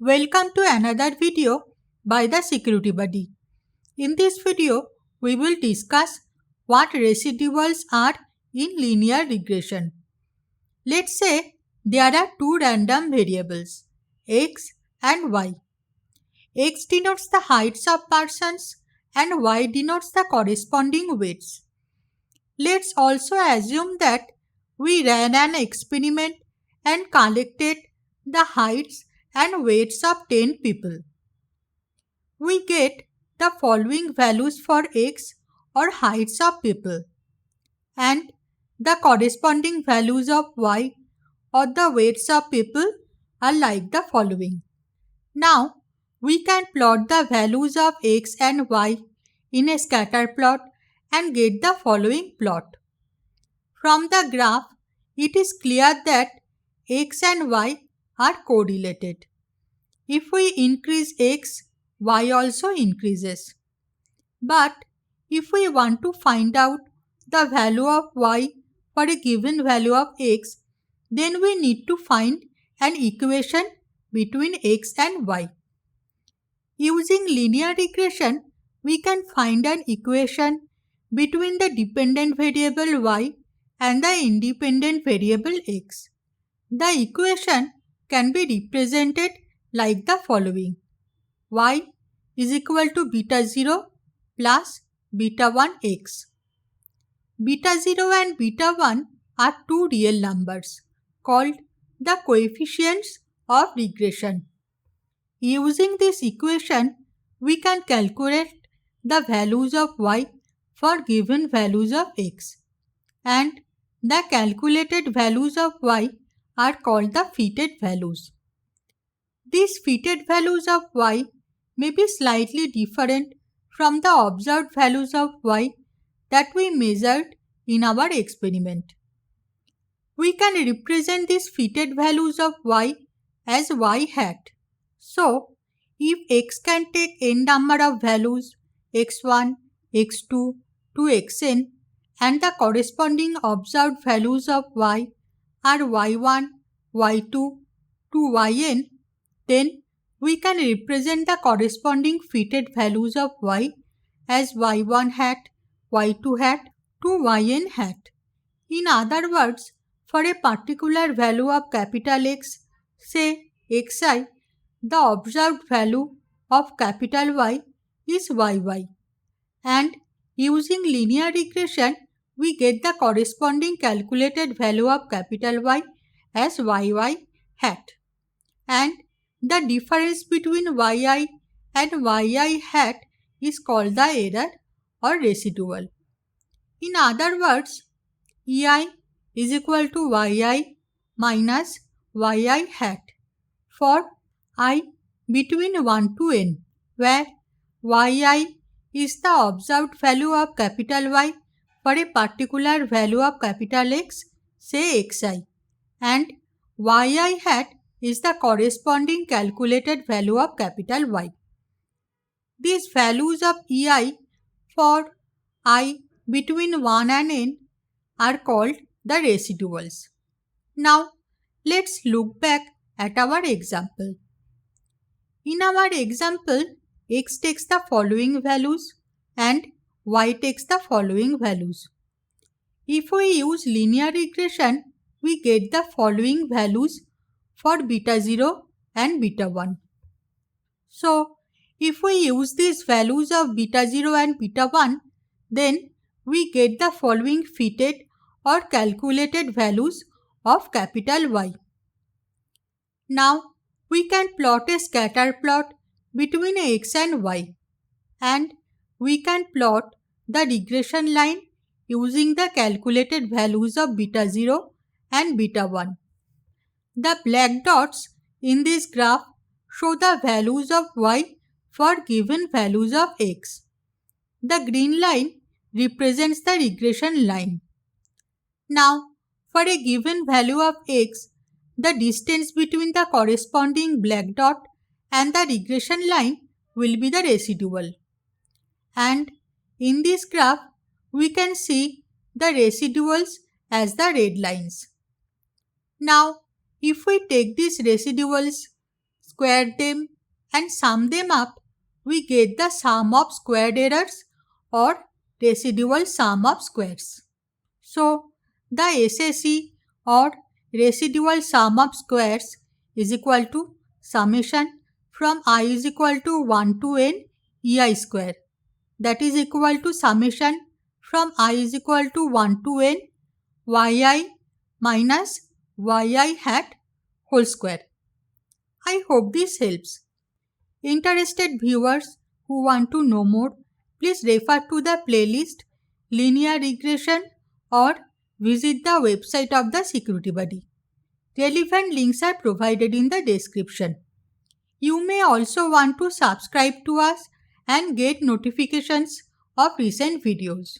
Welcome to another video by the Security Buddy. In this video, we will discuss what residuals are in linear regression. Let's say there are two random variables, x and y. X denotes the heights of persons and y denotes the corresponding weights. Let's also assume that we ran an experiment and collected the heights and weights of 10 people. We get the following values for x or heights of people and the corresponding values of y or the weights of people are like the following. Now we can plot the values of x and y in a scatter plot and get the following plot. From the graph, it is clear that x and y are correlated. If we increase x, y also increases. But if we want to find out the value of y for a given value of x, then we need to find an equation between x and y. Using linear regression, we can find an equation between the dependent variable y and the independent variable x. The equation can be represented like the following. Y is equal to beta 0 plus beta 1 x. Beta 0 and beta 1 are two real numbers called the coefficients of regression. Using this equation, we can calculate the values of y for given values of x, and the calculated values of y are called the fitted values. These fitted values of y may be slightly different from the observed values of y that we measured in our experiment. We can represent these fitted values of y as y hat. So, if x can take n number of values x1, x2 to xn and the corresponding observed values of y are y1, y2 to yn, then we can represent the corresponding fitted values of y as y1 hat, y2 hat to yn hat. In other words, for a particular value of capital X, say xi, the observed value of capital Y is yy. And using linear regression, we get the corresponding calculated value of capital Y as yy hat. And the difference between yi and yi hat is called the error or residual. In other words, ei is equal to yi minus yi hat for I between 1 to n, where yi is the observed value of capital Y for a particular value of capital X, say xi, and yi hat is the corresponding calculated value of capital Y. These values of ei for I between 1 and n are called the residuals. Now, let's look back at our example. In our example, x takes the following values and y takes the following values. If we use linear regression, we get the following values for beta 0 and beta 1. So, if we use these values of beta 0 and beta 1, then we get the following fitted or calculated values of capital Y. Now, we can plot a scatter plot between x and y, and we can plot the regression line using the calculated values of beta 0 and beta 1. The black dots in this graph show the values of y for given values of x. The green line represents the regression line. Now, for a given value of x, the distance between the corresponding black dot and the regression line will be the residual. And in this graph, we can see the residuals as the red lines. Now, if we take these residuals, square them and sum them up, we get the sum of squared errors or residual sum of squares. So, the SSE or residual sum of squares is equal to summation from I is equal to 1 to n ei square, that is equal to summation from I is equal to 1 to n yi minus yi hat whole square. I hope this helps. Interested viewers who want to know more, please refer to the playlist Linear Regression or visit the website of the Security Buddy. Relevant links are provided in the description. You may also want to subscribe to us and get notifications of recent videos.